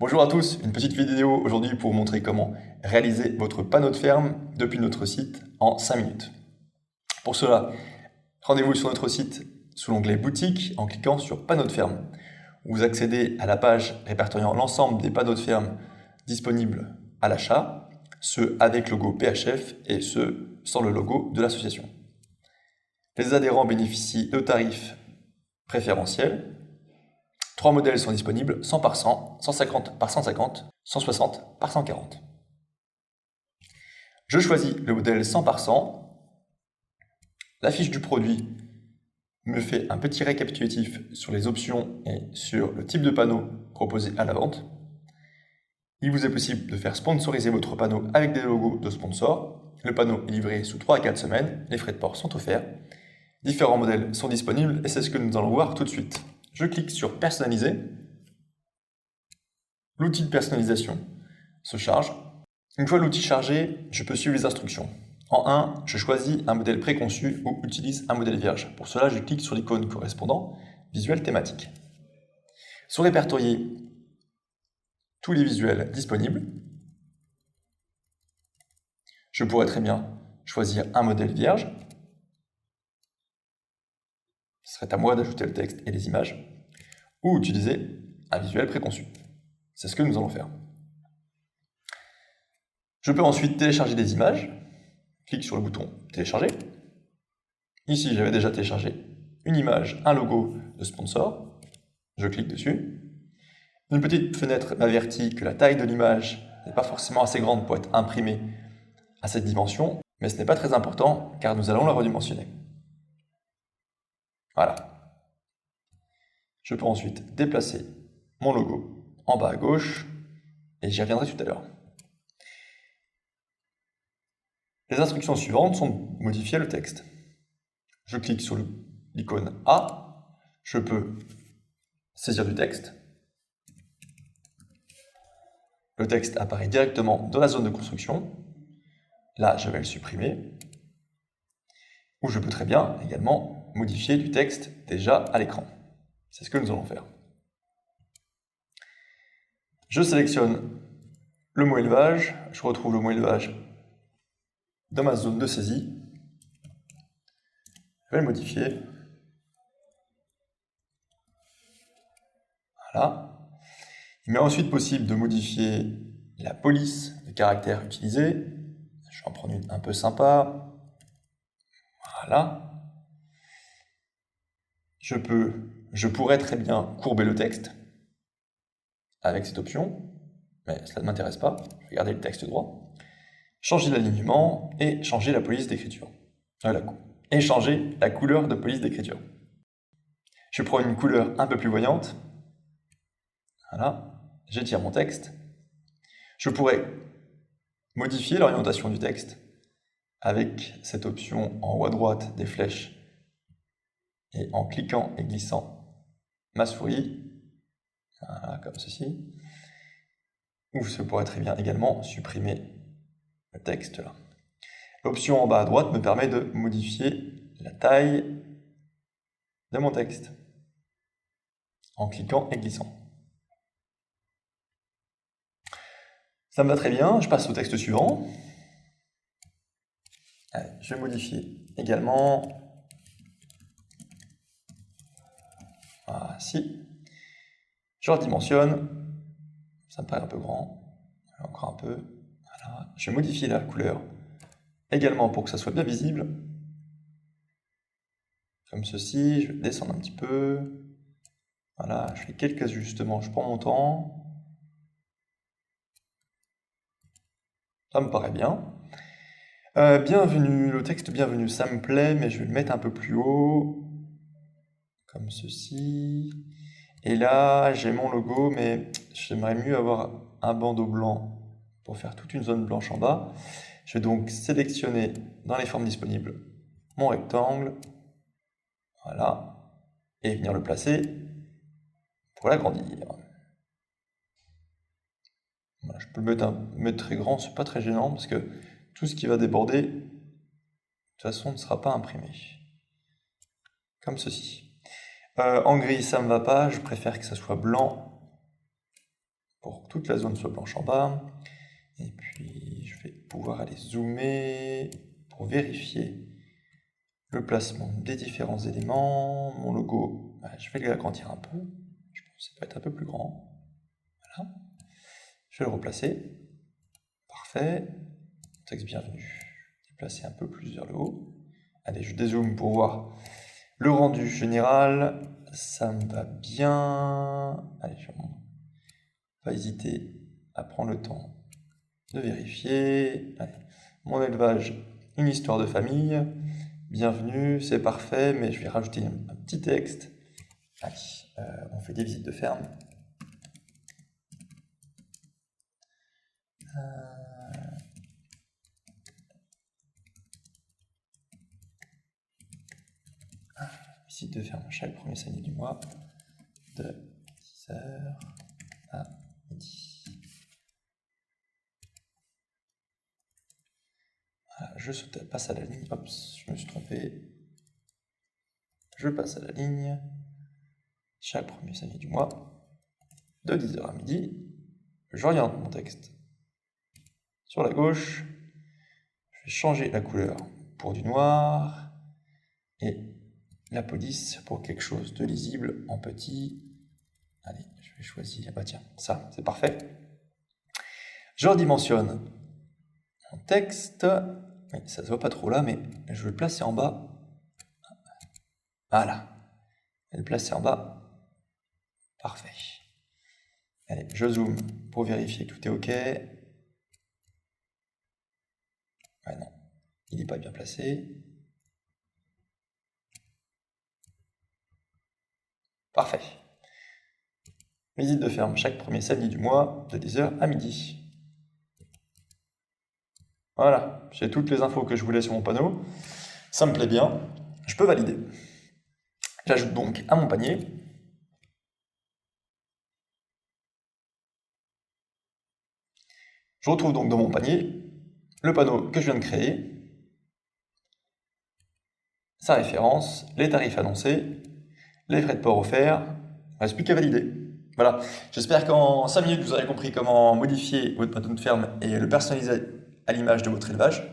Bonjour à tous, une petite vidéo aujourd'hui pour vous montrer comment réaliser votre panneau de ferme depuis notre site en 5 minutes. Pour cela, rendez-vous sur notre site sous l'onglet boutique en cliquant sur panneau de ferme. Vous accédez à la page répertoriant l'ensemble des panneaux de ferme disponibles à l'achat, ceux avec logo PHF et ceux sans le logo de l'association. Les adhérents bénéficient de tarifs préférentiels. 3 modèles sont disponibles, 100 par 100, 150 par 150, 160 par 140. Je choisis le modèle 100 par 100. La fiche du produit me fait un petit récapitulatif sur les options et sur le type de panneau proposé à la vente. Il vous est possible de faire sponsoriser votre panneau avec des logos de sponsors. Le panneau est livré sous 3 à 4 semaines, les frais de port sont offerts. Différents modèles sont disponibles et c'est ce que nous allons voir tout de suite. Je clique sur personnaliser. L'outil de personnalisation se charge. Une fois l'outil chargé, je peux suivre les instructions. En 1, je choisis un modèle préconçu ou utilise un modèle vierge. Pour cela, je clique sur l'icône correspondant, visuel thématique. Sont répertoriés tous les visuels disponibles. Je pourrais très bien choisir un modèle vierge. Ce serait à moi d'ajouter le texte et les images, ou utiliser un visuel préconçu. C'est ce que nous allons faire. Je peux ensuite télécharger des images. Clique sur le bouton télécharger. Ici, j'avais déjà téléchargé une image, un logo de sponsor. Je clique dessus. Une petite fenêtre m'avertit que la taille de l'image n'est pas forcément assez grande pour être imprimée à cette dimension, mais ce n'est pas très important car nous allons la redimensionner. Voilà. Je peux ensuite déplacer mon logo en bas à gauche et j'y reviendrai tout à l'heure. Les instructions suivantes sont de modifier le texte. Je clique sur l'icône A, je peux saisir du texte. Le texte apparaît directement dans la zone de construction. Là, je vais le supprimer. Ou je peux très bien également modifier du texte déjà à l'écran. C'est ce que nous allons faire. Je sélectionne le mot élevage. Je retrouve le mot élevage dans ma zone de saisie. Je vais le modifier. Voilà. Il m'est ensuite possible de modifier la police de caractères utilisés. Je vais en prendre une un peu sympa. Voilà. Je pourrais très bien courber le texte avec cette option, mais cela ne m'intéresse pas. Je vais garder le texte droit. Changer l'alignement et changer la police d'écriture. Et changer la couleur de police d'écriture. Je prends une couleur un peu plus voyante. Voilà. J'étire mon texte. Je pourrais modifier l'orientation du texte avec cette option en haut à droite des flèches et en cliquant et glissant ma souris, voilà, comme ceci. Ou je pourrais très bien également supprimer le texte là. L'option en bas à droite me permet de modifier la taille de mon texte en cliquant et glissant. Ça me va très bien, je passe au texte suivant. Allez, je vais modifier également. Voici. Je redimensionne. Ça me paraît un peu grand. Encore un peu. Voilà. Je vais modifier la couleur également pour que ça soit bien visible. Comme ceci. Je vais descendre un petit peu. Voilà, je fais quelques ajustements, je prends mon temps. Ça me paraît bien. Bienvenue, le texte bienvenue, ça me plaît, mais je vais le mettre un peu plus haut. Comme ceci. Et là, j'ai mon logo, mais j'aimerais mieux avoir un bandeau blanc pour faire toute une zone blanche en bas. Je vais donc sélectionner dans les formes disponibles mon rectangle. Voilà. Et venir le placer pour l'agrandir. Voilà, je peux le mettre très grand, c'est pas très gênant parce que tout ce qui va déborder, de toute façon, ne sera pas imprimé. Comme ceci. En gris, ça ne me va pas, je préfère que ça soit blanc pour que toute la zone soit blanche en bas. Et puis, je vais pouvoir aller zoomer pour vérifier le placement des différents éléments. Mon logo, je vais l'agrandir un peu. Je pense que ça peut être un peu plus grand. Voilà. Je vais le replacer. Parfait. Texte bienvenue. Déplacer un peu plus vers le haut. Allez, je dézoome pour voir le rendu général. Ça me va bien. Allez, je ne vais pas hésiter à prendre le temps de vérifier. Allez. Mon élevage, une histoire de famille. Bienvenue, c'est parfait, mais je vais rajouter un petit texte. Allez, on fait des visites de ferme. Visite de ferme chaque premier samedi du mois, de 10h à midi. Voilà, je passe à la ligne. Hop, je me suis trompé. Je passe à la ligne. Chaque premier samedi du mois, de 10h à midi. J'oriente mon texte sur la gauche. Je vais changer la couleur pour du noir. Et la police pour quelque chose de lisible en petit. Allez, je vais choisir. Bah tiens, ça, c'est parfait. Je redimensionne mon texte. Oui, ça se voit pas trop là, mais je vais le placer en bas. Voilà. Je vais le placer en bas. Parfait. Allez, je zoome pour vérifier que tout est OK. Ouais, non, il n'est pas bien placé. Parfait. Visite de ferme chaque premier samedi du mois, de 10h à midi. Voilà, j'ai toutes les infos que je voulais sur mon panneau. Ça me plaît bien. Je peux valider. J'ajoute donc à mon panier. Je retrouve donc dans mon panier le panneau que je viens de créer, sa référence, les tarifs annoncés, les frais de port offerts. Il ne reste plus qu'à valider. Voilà, j'espère qu'en 5 minutes, vous aurez compris comment modifier votre panneau de ferme et le personnaliser à l'image de votre élevage.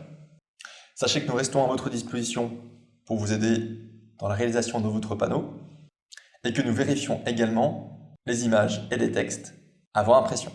Sachez que nous restons à votre disposition pour vous aider dans la réalisation de votre panneau et que nous vérifions également les images et les textes avant impression.